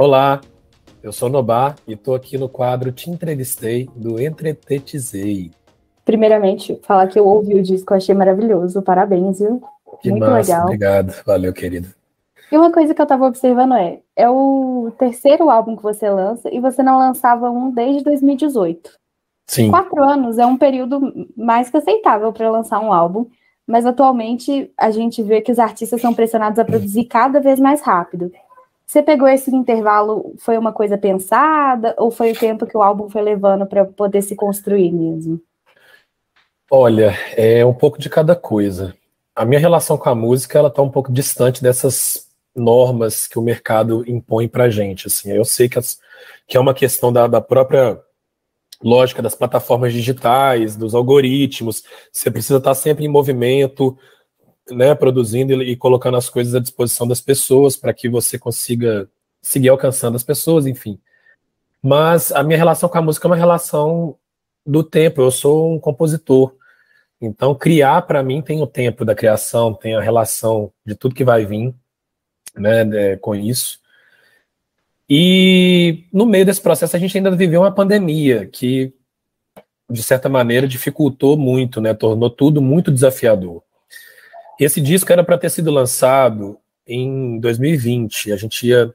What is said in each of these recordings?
Olá, eu sou Nobá e estou aqui no quadro Te Entrevistei do Entretetizei. Primeiramente, falar que eu ouvi o disco, eu achei maravilhoso. Parabéns, viu? Que Muito massa, legal. obrigado. Valeu, querido. E uma coisa que eu tava observando é o terceiro álbum que você lança e você não lançava um desde 2018. Sim, 4 anos é um período mais que aceitável para lançar um álbum, mas atualmente a gente vê que os artistas são pressionados a produzir cada vez mais rápido. Você pegou esse intervalo, foi uma coisa pensada ou foi o tempo que o álbum foi levando para poder se construir mesmo? olha, é um pouco de cada coisa. A minha relação com a música, ela está um pouco distante dessas normas que o mercado impõe pra gente, assim. Eu sei que é uma questão da própria lógica das plataformas digitais, dos algoritmos. Você precisa estar sempre em movimento, né, produzindo e colocando as coisas à disposição das pessoas para que você consiga seguir alcançando as pessoas, enfim. Mas a minha relação com a música é uma relação do tempo. Eu sou um compositor, então criar para mim tem o tempo da criação, tem a relação de tudo que vai vir, né, com isso. E no meio desse processo a gente ainda viveu uma pandemia que, de certa maneira, dificultou muito, né, tornou tudo muito desafiador. Esse disco era para ter sido lançado em 2020. A gente ia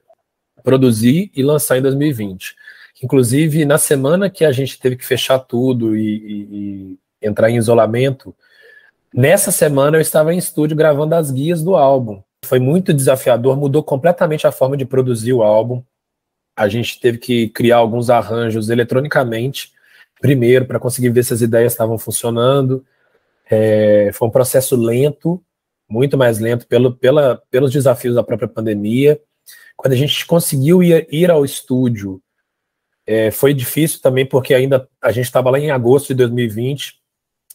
produzir e lançar em 2020. Inclusive, na semana que a gente teve que fechar tudo e entrar em isolamento, nessa semana eu estava em estúdio gravando as guias do álbum. Foi muito desafiador, mudou completamente a forma de produzir o álbum. A gente teve que criar alguns arranjos eletronicamente, primeiro, para conseguir ver se as ideias estavam funcionando. Foi um processo lento, muito mais lento pelos desafios da própria pandemia. Quando a gente conseguiu ir ao estúdio, foi difícil também, porque ainda a gente estava lá em agosto de 2020,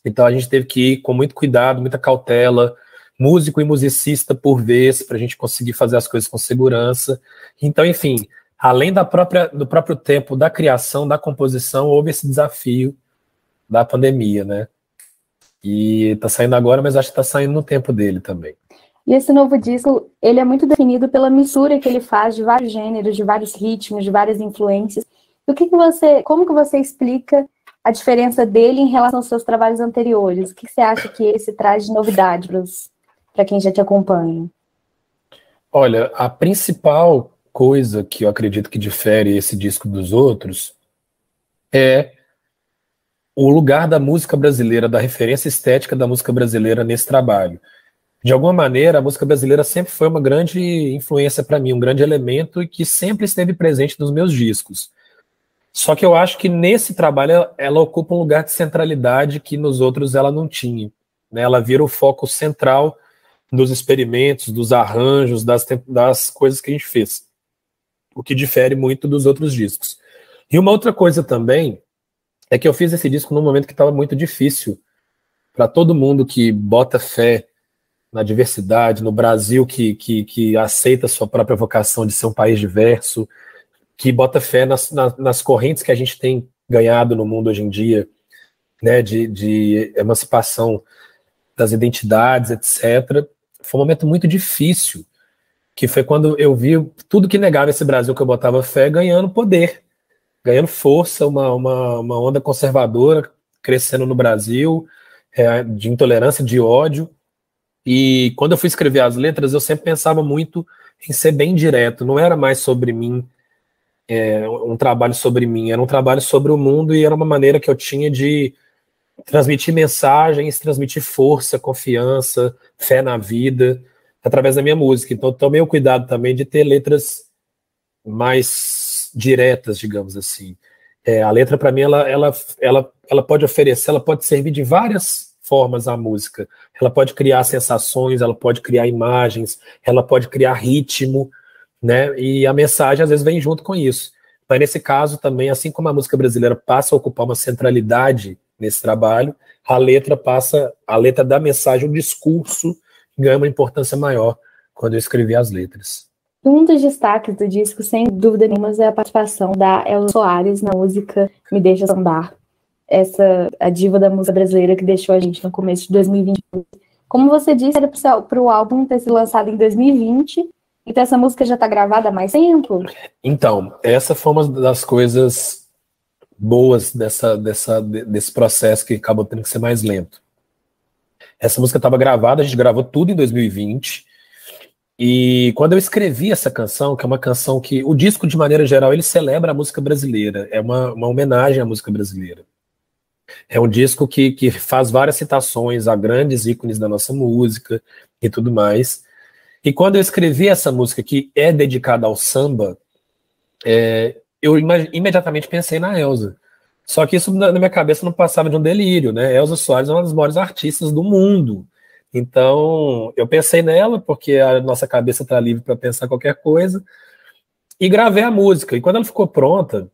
então a gente teve que ir com muito cuidado, muita cautela, músico e musicista por vez, para a gente conseguir fazer as coisas com segurança. Então, enfim, além do próprio tempo da criação, da composição, houve esse desafio da pandemia, né? E tá saindo agora, mas acho que tá saindo no tempo dele também. E esse novo disco, ele é muito definido pela mistura que ele faz de vários gêneros, de vários ritmos, de várias influências. E como que você explica a diferença dele em relação aos seus trabalhos anteriores? O que você acha que esse traz de novidade para quem já te acompanha? Olha, a principal coisa que eu acredito que difere esse disco dos outros é o lugar da música brasileira, da referência estética da música brasileira nesse trabalho. De alguma maneira, a música brasileira sempre foi uma grande influência para mim, um grande elemento e que sempre esteve presente nos meus discos. Só que eu acho que nesse trabalho ela ocupa um lugar de centralidade que nos outros ela não tinha, né? Ela vira o foco central dos experimentos, dos arranjos, das coisas que a gente fez, o que difere muito dos outros discos. E uma outra coisa também é que eu fiz esse disco num momento que estava muito difícil para todo mundo que bota fé na diversidade, no Brasil que aceita a sua própria vocação de ser um país diverso, que bota fé nas correntes que a gente tem ganhado no mundo hoje em dia, né, de emancipação das identidades, etc. Foi um momento muito difícil, que foi quando eu vi tudo que negava esse Brasil que eu botava fé ganhando poder, ganhando força, uma onda conservadora crescendo no Brasil, de intolerância, de ódio. E quando eu fui escrever as letras, eu sempre pensava muito em ser bem direto. Não era mais sobre mim, um trabalho sobre mim, era um trabalho sobre o mundo e era uma maneira que eu tinha de transmitir mensagens, transmitir força, confiança, fé na vida, através da minha música. Então, tomei o cuidado também de ter letras mais diretas, digamos assim. A letra, para mim, ela pode oferecer, ela pode servir de várias formas à música. Ela pode criar sensações, ela pode criar imagens, ela pode criar ritmo, né? E a mensagem, às vezes, vem junto com isso. Mas, nesse caso, também, assim como a música brasileira passa a ocupar uma centralidade nesse trabalho, a letra da mensagem, o discurso, ganha uma importância maior quando eu escrevi as letras. Um dos destaques do disco, sem dúvida nenhuma, é a participação da Elza Soares na música Me Deixa Sambar. A diva da música brasileira que deixou a gente no começo de 2020. Como você disse, era para o álbum ter sido lançado em 2020, Então essa música já está gravada há mais tempo? Então, essa foi uma das coisas boas desse processo que acabou tendo que ser mais lento. Essa música estava gravada, a gente gravou tudo em 2020, e quando eu escrevi essa canção, que é uma canção que, o disco de maneira geral, ele celebra a música brasileira, é uma homenagem à música brasileira. É um disco que faz várias citações a grandes ícones da nossa música e tudo mais. E quando eu escrevi essa música, que é dedicada ao samba, eu imediatamente pensei na Elza. Só que isso na minha cabeça não passava de um delírio, né? Elza Soares é uma das maiores artistas do mundo. Então, eu pensei nela, porque a nossa cabeça está livre para pensar qualquer coisa, e gravei a música. E quando ela ficou pronta,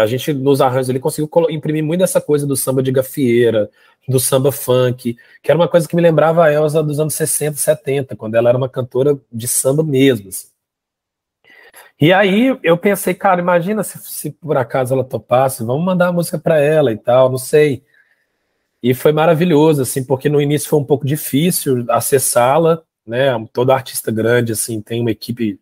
a gente, nos arranjos, ele conseguiu imprimir muito essa coisa do samba de gafieira, do samba funk, que era uma coisa que me lembrava a Elza dos anos 60, 70, quando ela era uma cantora de samba mesmo. Assim. E aí eu pensei, cara, imagina se por acaso ela topasse, vamos mandar a música para ela e tal, não sei. E foi maravilhoso, assim, porque no início foi um pouco difícil acessá-la, né? Todo artista grande, assim, tem uma equipe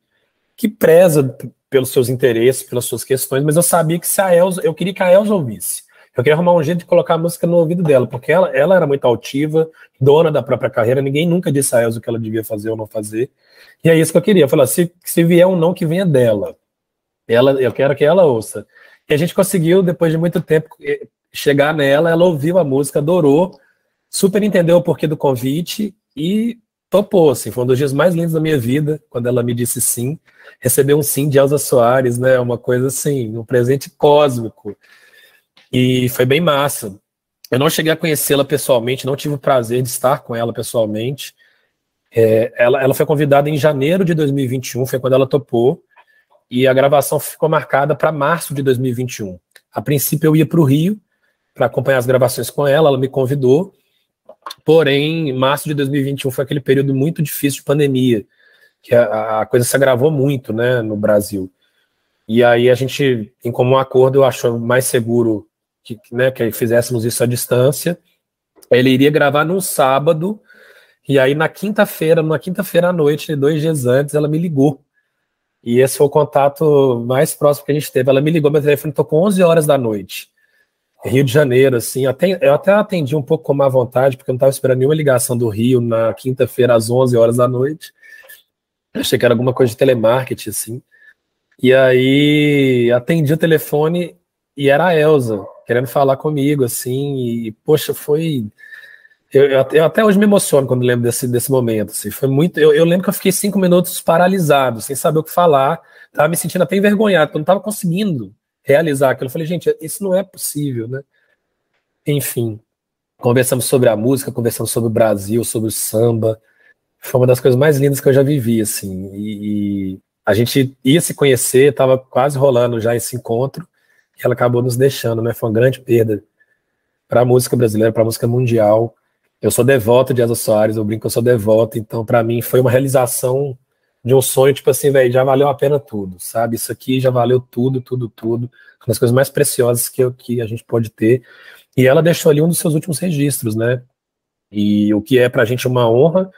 que preza pelos seus interesses, pelas suas questões, mas eu sabia que se a Elza, eu queria que a Elza ouvisse. Eu queria arrumar um jeito de colocar a música no ouvido dela, porque ela era muito altiva, dona da própria carreira, ninguém nunca disse a Elza o que ela devia fazer ou não fazer. E é isso que eu queria. Eu falei, se vier um não, que venha dela. Eu quero que ela ouça. E a gente conseguiu, depois de muito tempo, chegar nela, ela ouviu a música, adorou, super entendeu o porquê do convite e topou, assim, foi um dos dias mais lindos da minha vida, quando ela me disse sim, receber um sim de Elza Soares, né, uma coisa assim, um presente cósmico, e foi bem massa. Eu não cheguei a conhecê-la pessoalmente, não tive o prazer de estar com ela pessoalmente. Ela foi convidada em janeiro de 2021, foi quando ela topou, e a gravação ficou marcada para março de 2021. A princípio eu ia para o Rio para acompanhar as gravações com ela me convidou, porém, março de 2021 foi aquele período muito difícil de pandemia, que a coisa se agravou muito, né, no Brasil. E aí a gente, em comum acordo, achou mais seguro que fizéssemos isso à distância. Ele iria gravar num sábado, e aí na quinta-feira à noite, 2 dias antes, ela me ligou. E esse foi o contato mais próximo que a gente teve. Ela me ligou, meu telefone tocou 11 horas da noite. Rio de Janeiro, assim, eu até atendi um pouco com má vontade, porque eu não estava esperando nenhuma ligação do Rio na quinta-feira às 11 horas da noite. Achei que era alguma coisa de telemarketing, assim. E aí atendi o telefone e era a Elza, querendo falar comigo, assim, e poxa, foi... Eu até hoje me emociono quando lembro desse momento, assim, foi muito... Eu lembro que eu fiquei 5 minutos paralisado, sem saber o que falar, estava me sentindo até envergonhado, porque eu não estava conseguindo realizar aquilo. Eu falei, gente, isso não é possível, né? Enfim, conversamos sobre a música, conversamos sobre o Brasil, sobre o samba. Foi uma das coisas mais lindas que eu já vivi, assim. E a gente ia se conhecer, estava quase rolando já esse encontro, e ela acabou nos deixando, né? Foi uma grande perda para a música brasileira, para a música mundial. Eu sou devoto de Elza Soares, eu brinco que eu sou devoto, então para mim foi uma realização de um sonho, tipo assim, velho, já valeu a pena tudo, sabe? Isso aqui já valeu tudo, tudo, tudo. Uma das coisas mais preciosas que a gente pode ter. E ela deixou ali um dos seus últimos registros, né? E o que é pra gente uma honra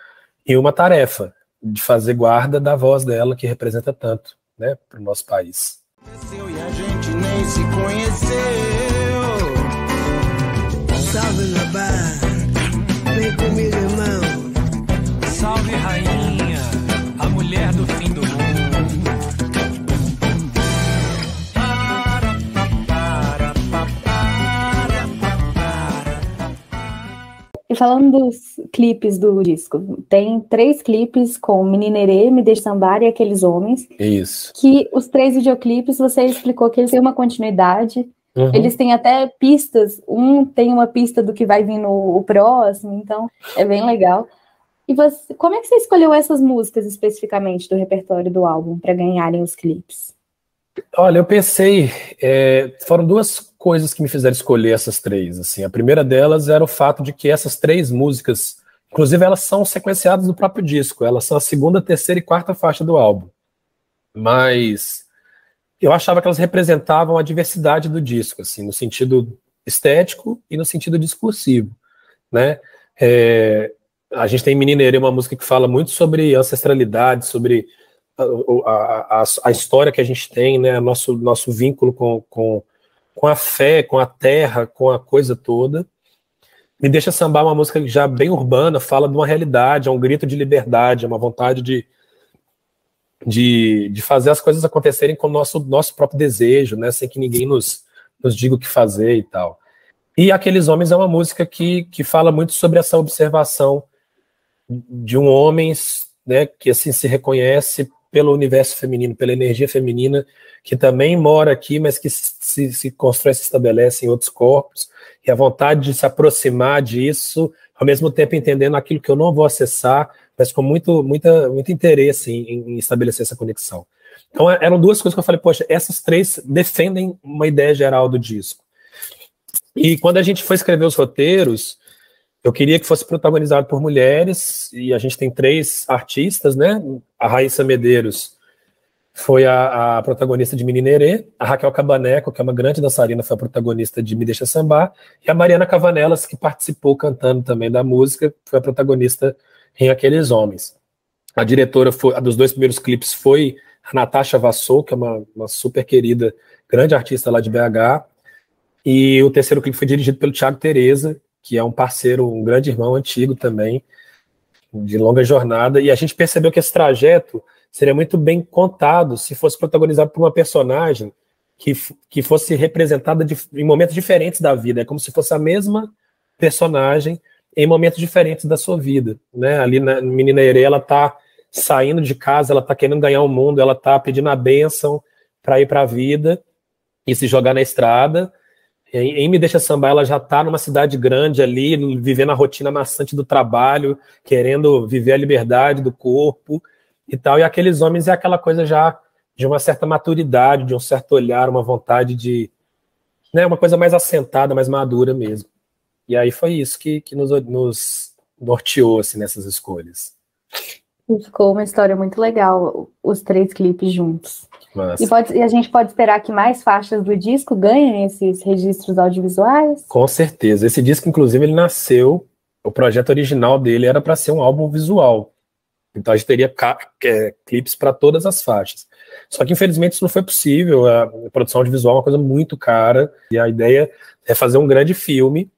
e uma tarefa de fazer guarda da voz dela, que representa tanto, né, pro nosso país. E a gente nem se conheceu. Salve, Nabá, vem comigo, irmão. Salve, rainha, a mulher do fim do mundo. E falando dos clipes do disco, tem 3 clipes com Meninerê, Me Deixe Sambar e Aqueles Homens. Isso. Que os 3 videoclipes, você explicou que eles têm uma continuidade. Uhum. Eles têm até pistas. Um tem uma pista do que vai vir no próximo, então é bem legal. E você, como é que você escolheu essas músicas especificamente do repertório do álbum para ganharem os clipes? Olha, eu pensei, foram 2 coisas que me fizeram escolher essas 3. Assim, a primeira delas era o fato de que essas 3 músicas, inclusive elas são sequenciadas no próprio disco, elas são a 2ª, 3ª e 4ª faixa do álbum. Mas eu achava que elas representavam a diversidade do disco, assim, no sentido estético e no sentido discursivo, né? A gente tem Meninerê, uma música que fala muito sobre ancestralidade, sobre a história que a gente tem, né? Nosso vínculo com a fé, com a terra, com a coisa toda. Me Deixa Sambar é uma música já bem urbana, fala de uma realidade, é um grito de liberdade, é uma vontade de fazer as coisas acontecerem com o nosso próprio desejo, né? Sem que ninguém nos diga o que fazer e tal. E Aqueles Homens é uma música que fala muito sobre essa observação de um homem, né, que assim se reconhece pelo universo feminino, pela energia feminina, que também mora aqui, mas que se constrói, se estabelece em outros corpos, e a vontade de se aproximar disso, ao mesmo tempo entendendo aquilo que eu não vou acessar, mas com muito interesse em estabelecer essa conexão. Então eram duas coisas que eu falei, poxa, essas três defendem uma ideia geral do disco. E quando a gente foi escrever os roteiros, eu queria que fosse protagonizado por mulheres, e a gente tem 3 artistas, né? A Raíssa Medeiros foi a protagonista de Meninerê, a Raquel Cabaneco, que é uma grande dançarina, foi a protagonista de Me Deixa Sambar, e a Mariana Cavanelas, que participou cantando também da música, foi a protagonista em Aqueles Homens. A diretora a dos 2 primeiros clipes foi a Natasha Vassou, que é uma super querida, grande artista lá de BH, e o terceiro clipe foi dirigido pelo Thiago Tereza, que é um parceiro, um grande irmão antigo também, de longa jornada, e a gente percebeu que esse trajeto seria muito bem contado se fosse protagonizado por uma personagem que fosse representada em momentos diferentes da vida, é como se fosse a mesma personagem em momentos diferentes da sua vida, né? Ali na Menina Herê, ela tá saindo de casa, ela tá querendo ganhar o mundo, ela tá pedindo a bênção para ir para a vida e se jogar na estrada. Em Me Deixa Sambar, ela já está numa cidade grande ali, vivendo a rotina maçante do trabalho, querendo viver a liberdade do corpo e tal. E Aqueles Homens é aquela coisa já de uma certa maturidade, de um certo olhar, uma vontade de... né, uma coisa mais assentada, mais madura mesmo. E aí foi isso que nos norteou assim, nessas escolhas. Ficou uma história muito legal, os 3 clipes juntos. E a gente pode esperar que mais faixas do disco ganhem esses registros audiovisuais? Com certeza. Esse disco, inclusive, ele nasceu, o projeto original dele era para ser um álbum visual. Então a gente teria clipes para todas as faixas. Só que, infelizmente, isso não foi possível. A produção audiovisual é uma coisa muito cara, e a ideia é fazer um grande filme,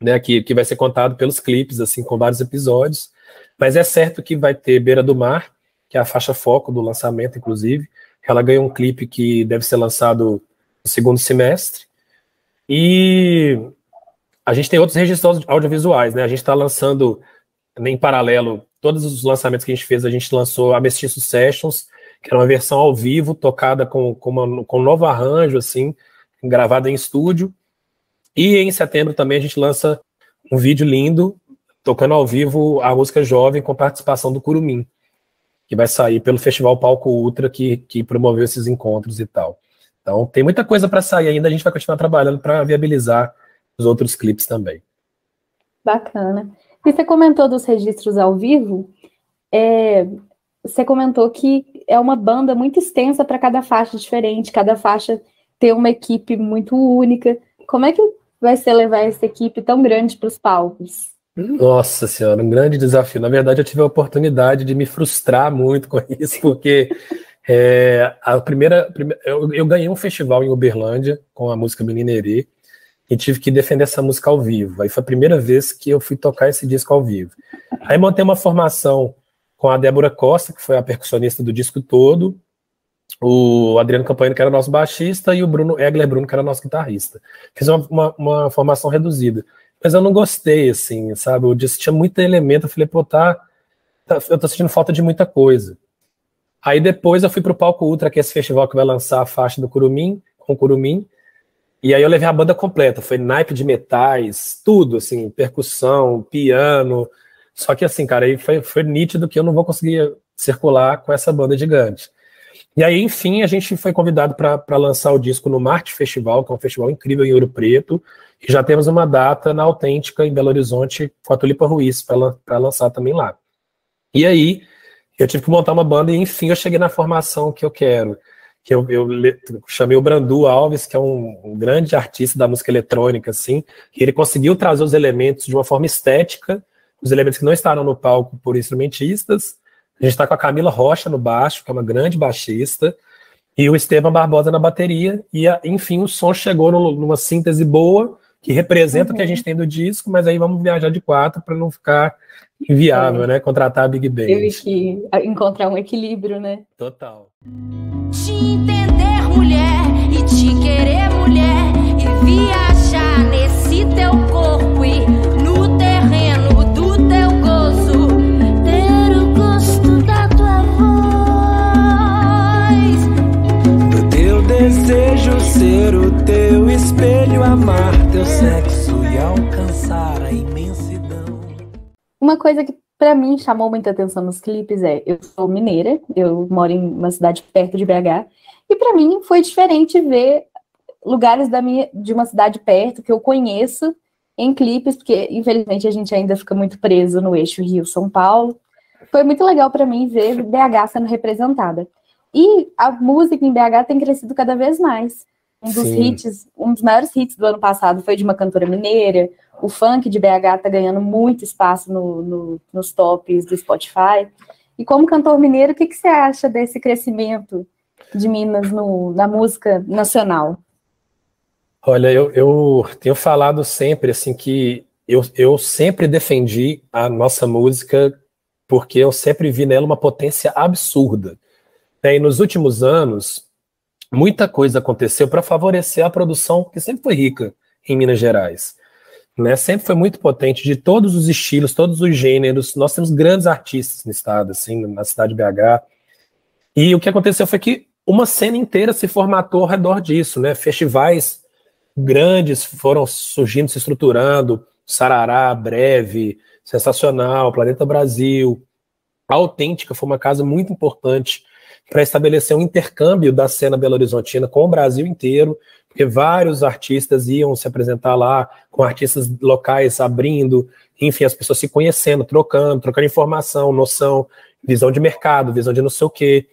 né, que vai ser contado pelos clipes, assim, com vários episódios. Mas é certo que vai ter Beira do Mar, que é a faixa foco do lançamento, inclusive. Ela ganhou um clipe que deve ser lançado no segundo semestre. E a gente tem outros registros audiovisuais, né? A gente está lançando, em paralelo, todos os lançamentos que a gente fez, a gente lançou a Mestiço Sessions, que era uma versão ao vivo, tocada com um novo arranjo, assim, gravada em estúdio. E em setembro também a gente lança um vídeo lindo, tocando ao vivo a música Jovem, com participação do Curumim, que vai sair pelo Festival Palco Ultra, que promoveu esses encontros e tal. Então, tem muita coisa para sair ainda, a gente vai continuar trabalhando para viabilizar os outros clipes também. Bacana. E você comentou dos registros ao vivo, você comentou que é uma banda muito extensa para cada faixa diferente, cada faixa tem uma equipe muito única. Como é que vai ser levar essa equipe tão grande para os palcos? Nossa senhora, um grande desafio. Na verdade, eu tive a oportunidade de me frustrar muito com isso, porque eu ganhei um festival em Uberlândia com a música Meninerê e tive que defender essa música ao vivo. Aí foi a primeira vez que eu fui tocar esse disco ao vivo. Aí montei uma formação com a Débora Costa, que foi a percussionista do disco todo, o Adriano Campanhino, que era nosso baixista, e o Egler Bruno, que era nosso guitarrista. Fiz uma formação reduzida. Mas eu não gostei, assim, sabe? O disco tinha muito elemento, eu falei, pô, eu tô sentindo falta de muita coisa. Aí depois eu fui pro Palco Ultra, que é esse festival que vai lançar a faixa do Curumim, com o Curumim, e aí eu levei a banda completa, foi naipe de metais, tudo, assim, percussão, piano, só que assim, cara, aí foi nítido que eu não vou conseguir circular com essa banda gigante. E aí, enfim, a gente foi convidado para lançar o disco no Marte Festival, que é um festival incrível em Ouro Preto, e já temos uma data na Autêntica, em Belo Horizonte, com a Tulipa Ruiz, para lançar também lá. E aí, eu tive que montar uma banda, e enfim, eu cheguei na formação que eu quero. Que eu chamei o Brandu Alves, que é um grande artista da música eletrônica, assim, e ele conseguiu trazer os elementos de uma forma estética, os elementos que não estarão no palco por instrumentistas. A gente está com a Camila Rocha no baixo, que é uma grande baixista, e o Esteban Barbosa na bateria, e enfim, o som chegou numa síntese boa, que representa o que a gente tem do disco, mas aí vamos viajar de 4 para não ficar inviável, né? Contratar a Big Band. Teve que encontrar um equilíbrio, né? Total. Te entender, mulher, e te querer, mulher, e viajar nesse teu corpo e no terreno do teu gozo, ter o gosto da tua voz. Do teu desejo ser o teu espelho, amar teu sexo e alcançar a imensidão. Uma coisa que pra mim chamou muita atenção nos clipes eu sou mineira, eu moro em uma cidade perto de BH, e pra mim foi diferente ver lugares de uma cidade perto que eu conheço em clipes, porque infelizmente a gente ainda fica muito preso no eixo Rio-São Paulo. Foi muito legal pra mim ver BH sendo representada. E a música em BH tem crescido cada vez mais. Um dos maiores hits do ano passado foi de uma cantora mineira. O funk de BH tá ganhando muito espaço nos tops do Spotify. E como cantor mineiro, o que você acha desse crescimento de Minas na música nacional? Olha, eu tenho falado sempre assim que eu sempre defendi a nossa música porque eu sempre vi nela uma potência absurda. E nos últimos anos, muita coisa aconteceu para favorecer a produção, que sempre foi rica em Minas Gerais. Né? Sempre foi muito potente, de todos os estilos, todos os gêneros. Nós temos grandes artistas no estado, assim, na cidade de BH. E o que aconteceu foi que uma cena inteira se formatou ao redor disso. Né? Festivais grandes foram surgindo, se estruturando. Sarará, Breve, Sensacional, Planeta Brasil. A Autêntica foi uma casa muito importante para estabelecer um intercâmbio da cena belo-horizontina com o Brasil inteiro, porque vários artistas iam se apresentar lá, com artistas locais abrindo, enfim, as pessoas se conhecendo, trocando informação, noção, visão de mercado, visão de não sei o quê.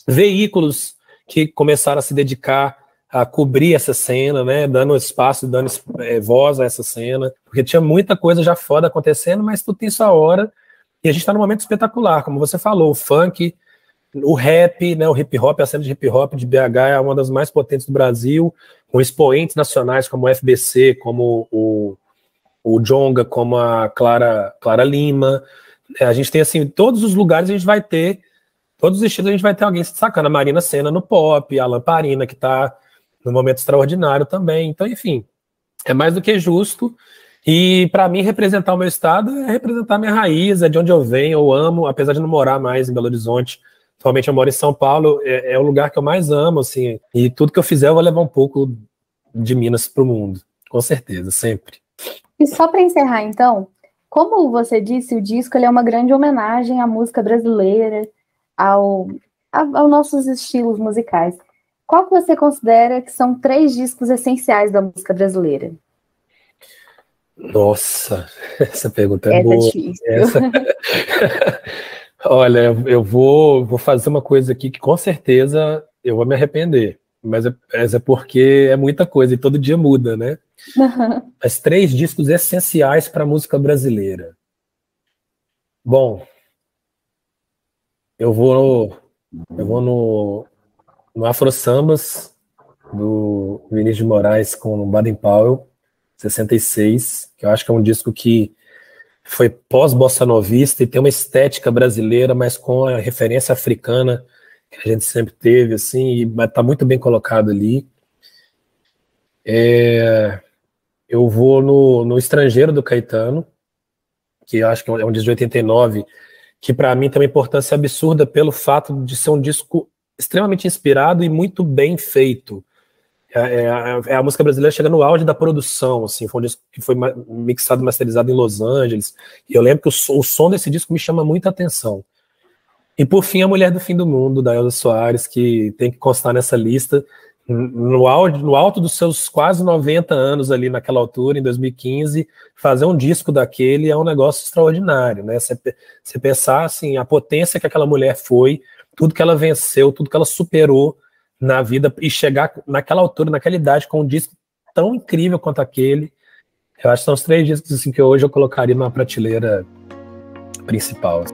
Veículos que começaram a se dedicar a cobrir essa cena, né, dando espaço, dando voz a essa cena, porque tinha muita coisa já foda acontecendo, mas tudo tem sua hora, e a gente está num momento espetacular, como você falou, o funk, o rap, né, o hip hop, a cena de hip hop de BH é uma das mais potentes do Brasil, com expoentes nacionais como o FBC, como o Djonga, como a Clara Lima. A gente tem, assim, todos os lugares a gente vai ter, todos os estilos a gente vai ter alguém se destacando. A Marina Sena no pop, a Lamparina, que está num momento extraordinário também. Então, enfim, é mais do que justo. E para mim, representar o meu estado é representar a minha raiz, é de onde eu venho, eu amo, apesar de não morar mais em Belo Horizonte. Atualmente eu moro em São Paulo, é o lugar que eu mais amo, assim, e tudo que eu fizer eu vou levar um pouco de Minas para o mundo, com certeza, sempre. E só para encerrar, então, como você disse, o disco ele é uma grande homenagem à música brasileira, aos nossos estilos musicais. Qual que você considera que são 3 discos essenciais da música brasileira? Nossa, essa pergunta é boa. Difícil. Olha, eu vou fazer uma coisa aqui que com certeza eu vou me arrepender, mas é porque é muita coisa e todo dia muda, né? Uhum. As 3 discos essenciais para a música brasileira. Bom, eu vou no Afro Sambas, do Vinícius de Moraes com o Baden Powell, 66, que eu acho que é um disco que foi pós-bossa novista e tem uma estética brasileira, mas com a referência africana que a gente sempre teve, assim, e está muito bem colocado ali. Eu vou no Estrangeiro, do Caetano, que eu acho que é um disco de 89, que para mim tem uma importância absurda pelo fato de ser um disco extremamente inspirado e muito bem feito. A música brasileira chega no auge da produção, assim, foi um disco que foi mixado e masterizado em Los Angeles, e eu lembro que o som desse disco me chama muita atenção. E por fim, A Mulher do Fim do Mundo, da Elza Soares, que tem que constar nessa lista, no alto dos seus quase 90 anos ali naquela altura, em 2015, fazer um disco daquele é um negócio extraordinário, né? Você pensar, assim, a potência que aquela mulher foi, tudo que ela venceu, tudo que ela superou na vida, e chegar naquela altura, naquela idade, com um disco tão incrível quanto aquele, Eu acho que são os 3 discos assim, que hoje eu colocaria numa prateleira principal.